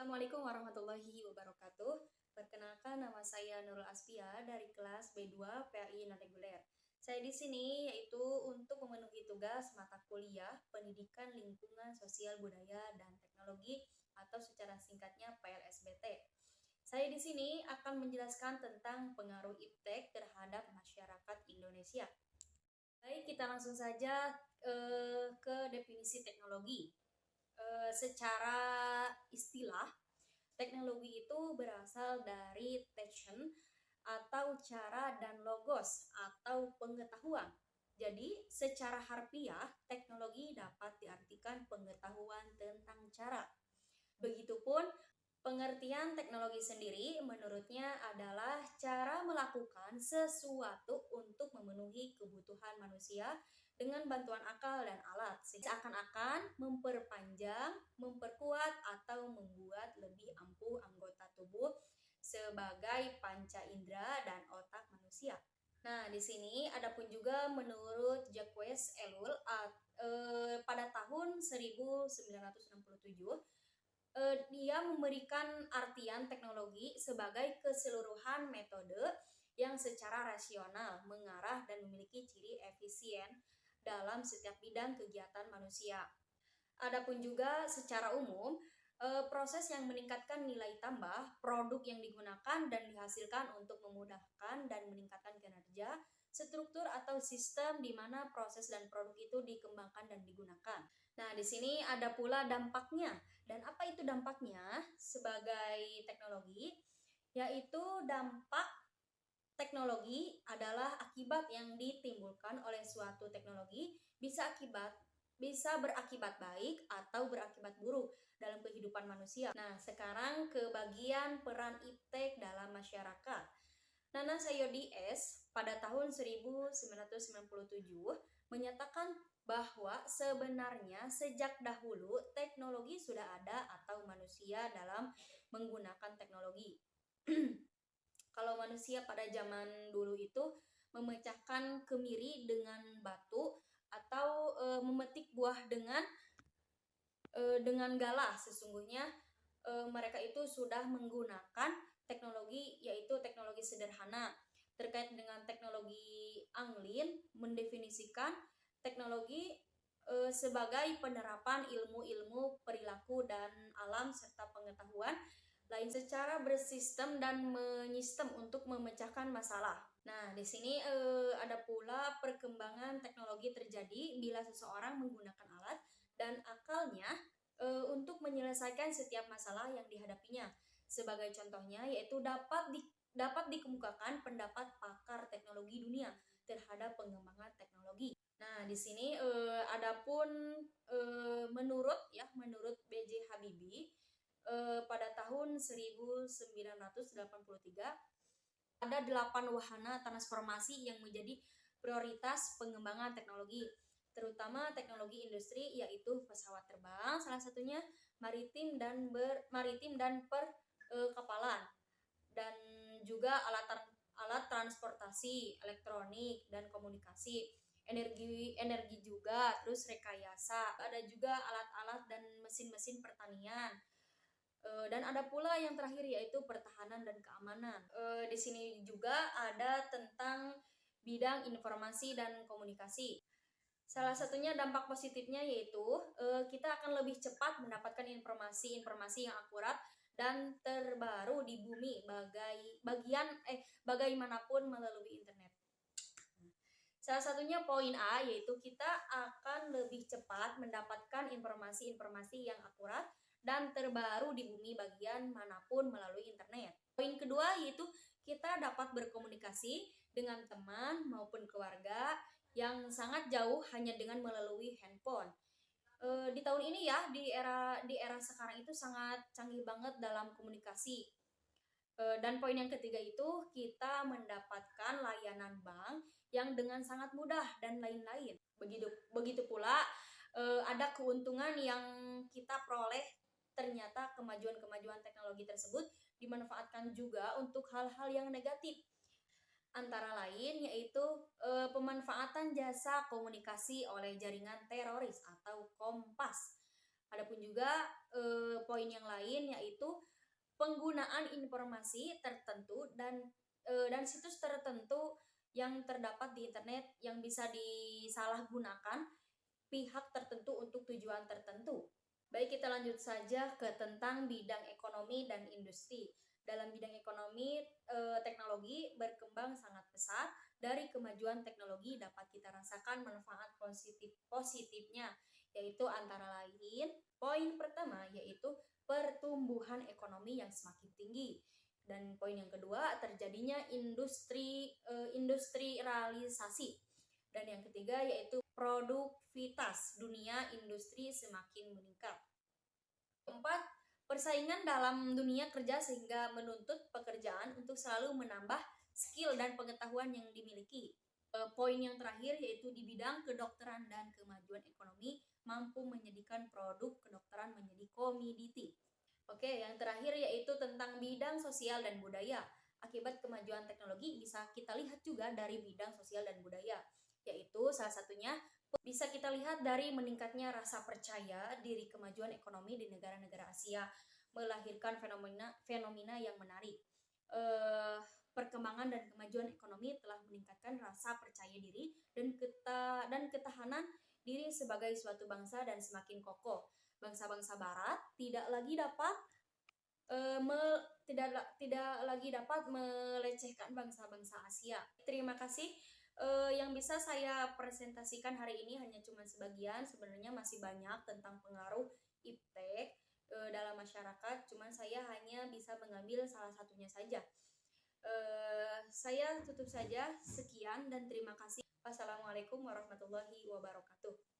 Assalamualaikum warahmatullahi wabarakatuh. Perkenalkan, nama saya Nurul Aspia dari kelas B2 PAI Non-Reguler. Saya di sini yaitu untuk memenuhi tugas mata kuliah Pendidikan Lingkungan Sosial Budaya dan Teknologi atau secara singkatnya PLSBT. Saya di sini akan menjelaskan tentang pengaruh iptek terhadap masyarakat Indonesia. Baik, kita langsung saja ke definisi teknologi. Secara istilah, teknologi itu berasal dari techen atau cara dan logos atau pengetahuan. Jadi, secara harfiah, teknologi dapat diartikan pengetahuan tentang cara. Begitupun pengertian teknologi sendiri menurutnya adalah cara melakukan sesuatu untuk memenuhi kebutuhan manusia dengan bantuan akal dan alat, sehingga seakan-akan memperpanjang, memperkuat, atau membuat lebih ampuh anggota tubuh sebagai panca indera dan otak manusia. Nah, di sini adapun juga menurut Jacques Ellul pada tahun 1967, dia memberikan artian teknologi sebagai keseluruhan metode yang secara rasional mengarah dan memiliki ciri efisien dalam setiap bidang kegiatan manusia. Adapun juga secara umum, proses yang meningkatkan nilai tambah, produk yang digunakan dan dihasilkan untuk memudahkan dan meningkatkan kinerja, struktur atau sistem di mana proses dan produk itu dikembangkan dan digunakan. Nah, di sini ada pula dampaknya. Dan apa itu dampaknya sebagai teknologi? Yaitu dampak teknologi adalah akibat yang ditimbulkan oleh suatu teknologi bisa berakibat baik atau berakibat buruk dalam kehidupan manusia. Nah, sekarang ke bagian peran iptek dalam masyarakat. Nana Sayodi S. pada tahun 1997 menyatakan bahwa sebenarnya sejak dahulu teknologi sudah ada atau manusia dalam menggunakan teknologi. Kalau manusia pada zaman dulu itu memecahkan kemiri dengan batu atau memetik buah dengan galah, sesungguhnya mereka itu sudah menggunakan teknologi, yaitu teknologi sederhana. Terkait dengan teknologi Anglin mendefinisikan teknologi sebagai penerapan ilmu-ilmu perilaku dan alam serta pengetahuan lain secara bersistem dan menyistem untuk memecahkan masalah. Nah, di sini ada pula perkembangan teknologi terjadi bila seseorang menggunakan alat dan akalnya untuk menyelesaikan setiap masalah yang dihadapinya. Sebagai contohnya yaitu dapat dikemukakan pendapat pakar teknologi dunia terhadap pengembangan teknologi. Nah, di sini adapun menurut B.J. Habibie pada tahun 1983 ada 8 wahana transformasi yang menjadi prioritas pengembangan teknologi, terutama teknologi industri, yaitu pesawat terbang, salah satunya maritim dan perkapalan, dan juga alat transportasi, elektronik dan komunikasi, energi juga, terus rekayasa, ada juga alat-alat dan mesin-mesin pertanian. Dan ada pula yang terakhir yaitu pertahanan dan keamanan. Di sini juga ada tentang bidang informasi dan komunikasi. Salah satunya dampak positifnya yaitu kita akan lebih cepat mendapatkan informasi-informasi yang akurat dan terbaru di bumi bagaimanapun melalui internet. Salah satunya poin A yaitu kita akan lebih cepat mendapatkan informasi-informasi yang akurat dan terbaru di bumi bagian manapun melalui internet. Poin kedua yaitu kita dapat berkomunikasi dengan teman maupun keluarga yang sangat jauh hanya dengan melalui handphone. Di tahun ini ya, di era sekarang itu sangat canggih banget dalam komunikasi. Dan poin yang ketiga itu kita mendapatkan layanan bank yang dengan sangat mudah dan lain-lain. Begitu pula ada keuntungan yang kita peroleh. Ternyata kemajuan-kemajuan teknologi tersebut dimanfaatkan juga untuk hal-hal yang negatif. Antara lain yaitu pemanfaatan jasa komunikasi oleh jaringan teroris atau Kompas. Adapun juga poin yang lain, yaitu penggunaan informasi tertentu dan situs tertentu yang terdapat di internet yang bisa disalahgunakan pihak tertentu untuk tujuan tertentu. Baik, kita lanjut saja ke tentang bidang ekonomi dan industri. Dalam bidang ekonomi, teknologi berkembang sangat pesat. Dari kemajuan teknologi dapat kita rasakan manfaat positifnya, yaitu antara lain poin pertama yaitu pertumbuhan ekonomi yang semakin tinggi. Dan poin yang kedua, terjadinya industrialisasi. Dan yang ketiga yaitu produktivitas dunia industri semakin meningkat. Keempat, persaingan dalam dunia kerja sehingga menuntut pekerjaan untuk selalu menambah skill dan pengetahuan yang dimiliki. Poin yang terakhir yaitu di bidang kedokteran dan kemajuan ekonomi mampu menjadikan produk kedokteran menjadi komoditi. Oke, yang terakhir yaitu tentang bidang sosial dan budaya. Akibat kemajuan teknologi bisa kita lihat juga dari bidang sosial dan budaya, yaitu salah satunya bisa kita lihat dari meningkatnya rasa percaya diri kemajuan ekonomi di negara-negara Asia, melahirkan fenomena yang menarik. Perkembangan dan kemajuan ekonomi telah meningkatkan rasa percaya diri dan ketahanan diri sebagai suatu bangsa dan semakin kokoh. Bangsa-bangsa Barat tidak lagi dapat melecehkan bangsa-bangsa Asia. Terima kasih. Yang bisa saya presentasikan hari ini hanya cuma sebagian. Sebenarnya masih banyak tentang pengaruh iptek dalam masyarakat. Cuman saya hanya bisa mengambil salah satunya saja. Saya tutup saja. Sekian dan terima kasih. Wassalamualaikum warahmatullahi wabarakatuh.